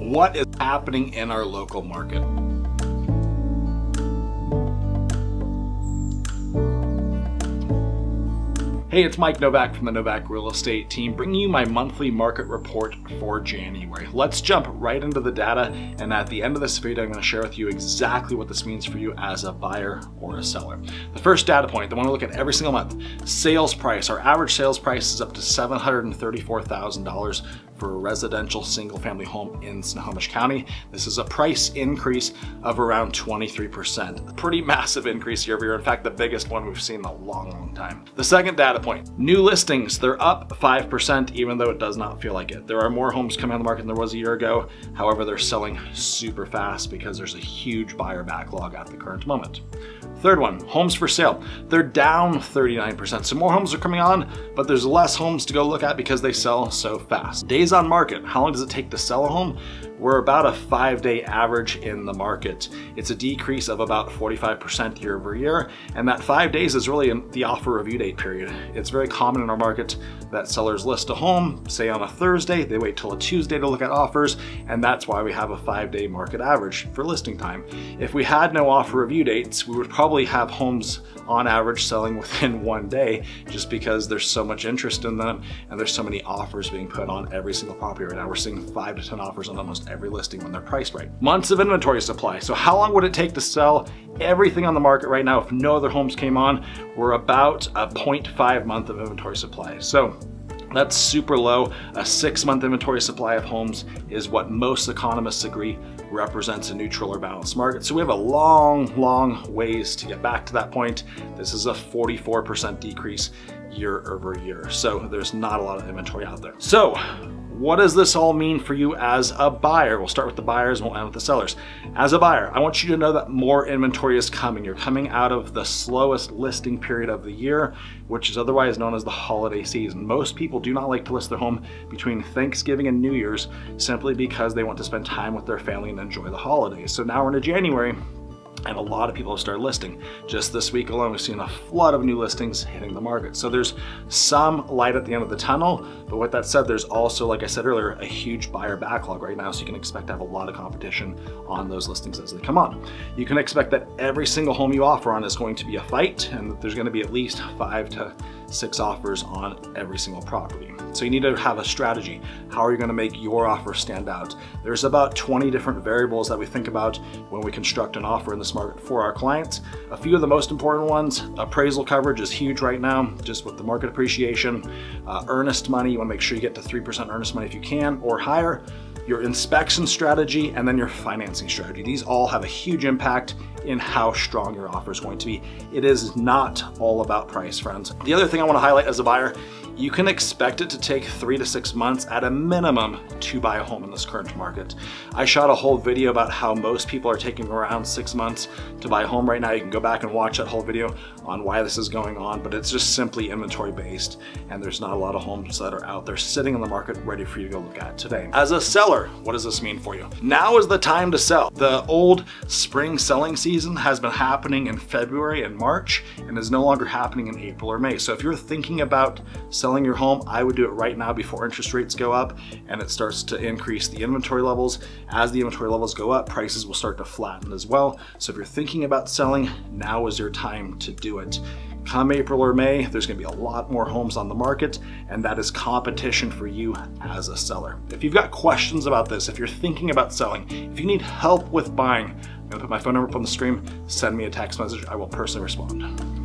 what is happening in our local market. Hey, it's Mike Novak from the Novak Real Estate team, bringing you my monthly market report for January. Let's jump right into the data, and at the end of this video, I'm going to share with you exactly what this means for you as a buyer or a seller. The first data point, the one we look at every single month, sales price. Our average sales price is up to $734,000 for a residential single-family home in Snohomish County. This is a price increase of around 23%. A pretty massive increase year over year. In fact, the biggest one we've seen in a long, long time. The second data point, new listings. They're up 5%, even though it does not feel like it. There are more homes coming on the market than there was a year ago. However, they're selling super fast because there's a huge buyer backlog at the current moment. Third one, homes for sale. They're down 39%. So more homes are coming on, but there's less homes to go look at because they sell so fast. Days on market. How long does it take to sell a home? We're about a 5-day average in the market. It's a decrease of about 45% year over year. And that 5 days is really the offer review date period. It's very common in our market that sellers list a home, say on a Thursday, they wait till a Tuesday to look at offers. And that's why we have a 5-day market average for listing time. If we had no offer review dates, we would probably have homes on average selling within 1 day, just because there's so much interest in them and there's so many offers being put on every single property right now. We're seeing 5 to 10 offers on almost every listing when they're priced right. Months of inventory supply. So how long would it take to sell everything on the market right now if no other homes came on? We're about a 0.5 month of inventory supply. So that's super low. A 6-month inventory supply of homes is what most economists agree represents a neutral or balanced market. So we have a long ways to get back to that point. This is a 44% decrease year over year. So there's not a lot of inventory out there. So what does this all mean for you as a buyer? We'll start with the buyers and we'll end with the sellers. As a buyer, I want you to know that more inventory is coming. You're coming out of the slowest listing period of the year, which is otherwise known as the holiday season. Most people do not like to list their home between Thanksgiving and New Year's simply because they want to spend time with their family and enjoy the holidays. So now we're into January, and a lot of people have started listing. Just this week alone, we've seen a flood of new listings hitting the market. So there's some light at the end of the tunnel, but with that said, there's also, like I said earlier, a huge buyer backlog right now, so you can expect to have a lot of competition on those listings as they come on. You can expect that every single home you offer on is going to be a fight, and that there's going to be at least 5 to 6 offers on every single property. So you need to have a strategy. How are you going to make your offer stand out? There's about 20 different variables that we think about when we construct an offer in this market for our clients. A few of the most important ones: appraisal coverage is huge right now, just with the market appreciation. Earnest money, you want to make sure you get to 3% earnest money if you can, or higher. Your inspection strategy, and then your financing strategy. These all have a huge impact in how strong your offer is going to be. It is not all about price, friends. The other thing I want to highlight as a buyer, you can expect it to take 3 to 6 months at a minimum to buy a home in this current market. I shot a whole video about how most people are taking around 6 months to buy a home right now. You can go back and watch that whole video on why this is going on, but it's just simply inventory based, and there's not a lot of homes that are out there sitting in the market ready for you to go look at today. As a seller, what does this mean for you? Now is the time to sell. The old spring selling season has been happening in February and March and is no longer happening in April or May. So if you're thinking about selling your home, I would do it right now before interest rates go up and it starts to increase the inventory levels. As the inventory levels go up, prices will start to flatten as well. So if you're thinking about selling, now is your time to do it. Come April or May, there's going to be a lot more homes on the market, and that is competition for you as a seller. If you've got questions about this, if you're thinking about selling, if you need help with buying, I'm going to put my phone number up on the screen. Send me a text message. I will personally respond.